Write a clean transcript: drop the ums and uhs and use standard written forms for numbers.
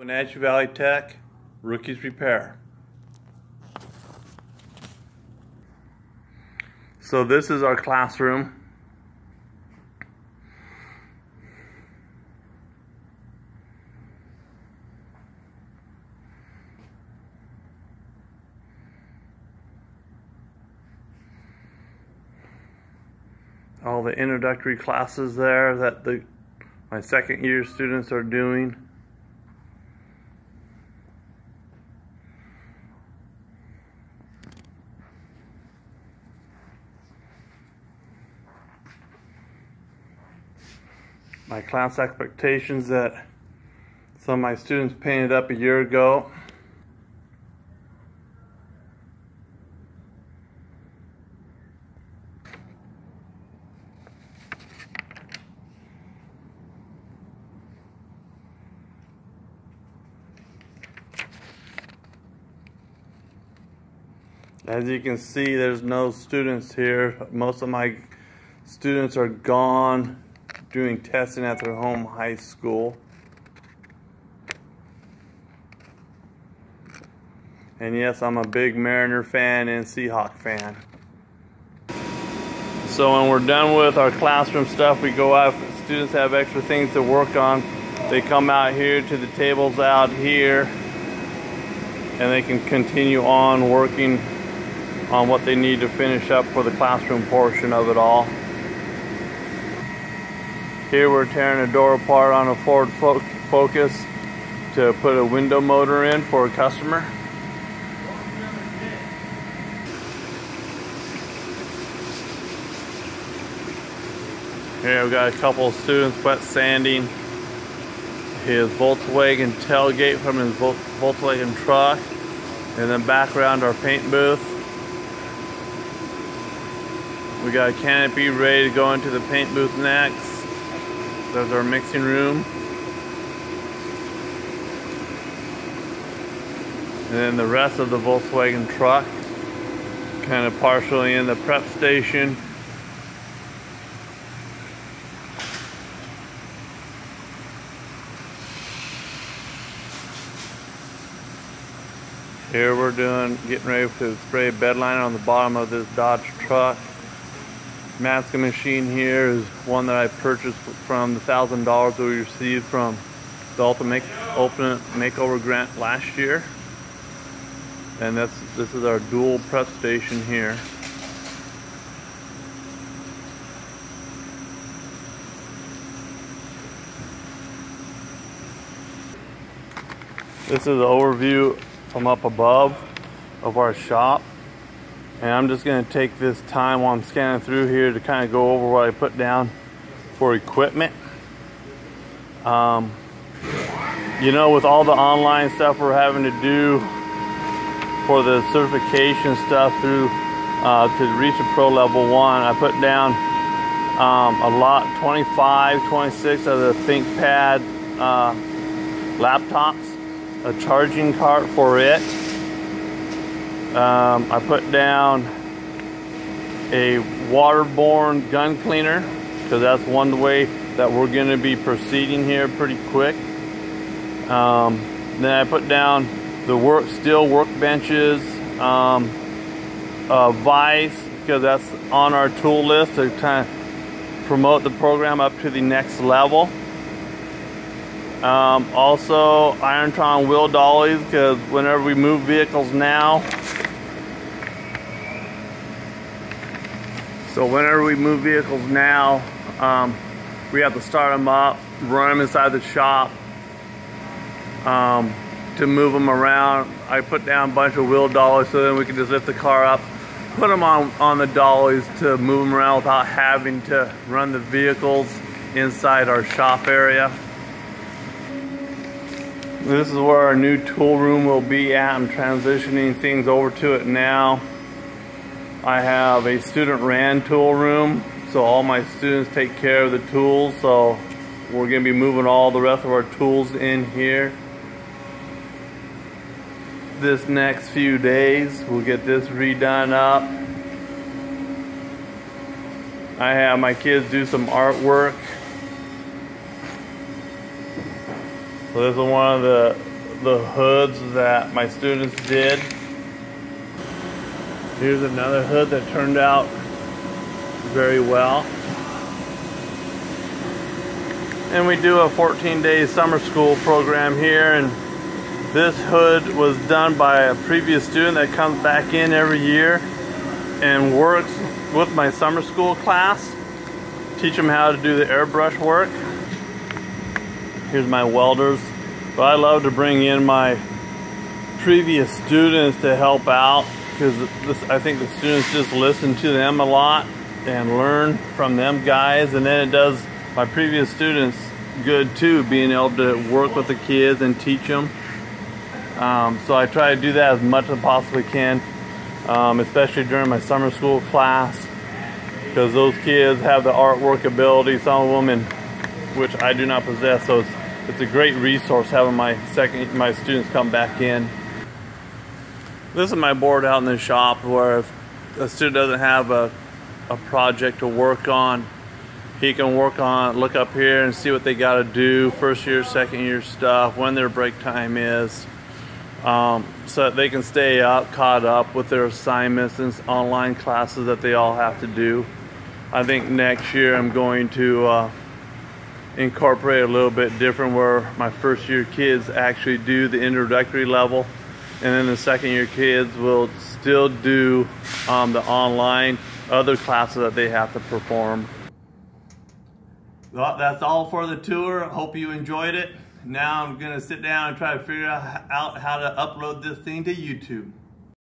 Wenatchee Valley Tech, Rookies Repair. So this is our classroom. All the introductory classes there that my second year students are doing. My class expectations that some of my students painted up a year ago. As you can see, there's no students here. Most of my students are gone doing testing at their home high school. And yes, I'm a big Mariner fan and Seahawk fan. So when we're done with our classroom stuff, we go out. If students have extra things to work on, they come out here to the tables out here, and they can continue on working on what they need to finish up for the classroom portion of it all. Here we're tearing a door apart on a Ford Focus to put a window motor in for a customer. Here we've got a couple of students wet sanding his Volkswagen tailgate from his Volkswagen truck. In the background, our paint booth. We got a canopy ready to go into the paint booth next. There's our mixing room. And then the rest of the Volkswagen truck, kind of partially in the prep station. Here we're getting ready to spray bed liner on the bottom of this Dodge truck. Masking machine here is one that I purchased from the $1,000 that we received from the Ultimate Makeover Grant last year. And this is our dual prep station here. This is an overview from up above of our shop. And I'm just going to take this time while I'm scanning through here to kind of go over what I put down for equipment. You know, with all the online stuff we're having to do for the certification stuff through to reach a pro level 1, I put down a lot, 25, 26 of the ThinkPad laptops, a charging cart for it. I put down a waterborne gun cleaner because that's one way that we're going to be proceeding here pretty quick. Then I put down the steel workbenches, vise, because that's on our tool list to kind of promote the program up to the next level. Also Irontron wheel dollies, because whenever we move vehicles now, we have to start them up, run them inside the shop to move them around. I put down a bunch of wheel dollies so then we can just lift the car up, put them on the dollies to move them around without having to run the vehicles inside our shop area. This is where our new tool room will be at. I'm transitioning things over to it now. I have a student ran tool room, so all my students take care of the tools, so we're going to be moving all the rest of our tools in here. This next few days we'll get this redone up. I have my kids do some artwork. So this is one of the hoods that my students did. Here's another hood that turned out very well. And we do a 14-day summer school program here, and this hood was done by a previous student that comes back in every year and works with my summer school class. Teach them how to do the airbrush work. Here's my welders. But I love to bring in my previous students to help out, because I think the students just listen to them a lot and learn from them guys, and then it does my previous students good too, being able to work with the kids and teach them. So I try to do that as much as I possibly can, especially during my summer school class, because those kids have the artwork ability, some of them, and which I do not possess. So it's a great resource having my students come back in. This is my board out in the shop, where if a student doesn't have a project to work on, he can look up here and see what they got to do, first year, second year stuff, when their break time is, so that they can stay caught up with their assignments and online classes that they all have to do. I think next year I'm going to incorporate a little bit different, where my first year kids actually do the introductory level, and then the second year kids will still do the online other classes that they have to perform. Well, that's all for the tour. Hope you enjoyed it. Now I'm gonna sit down and try to figure out how to upload this thing to YouTube.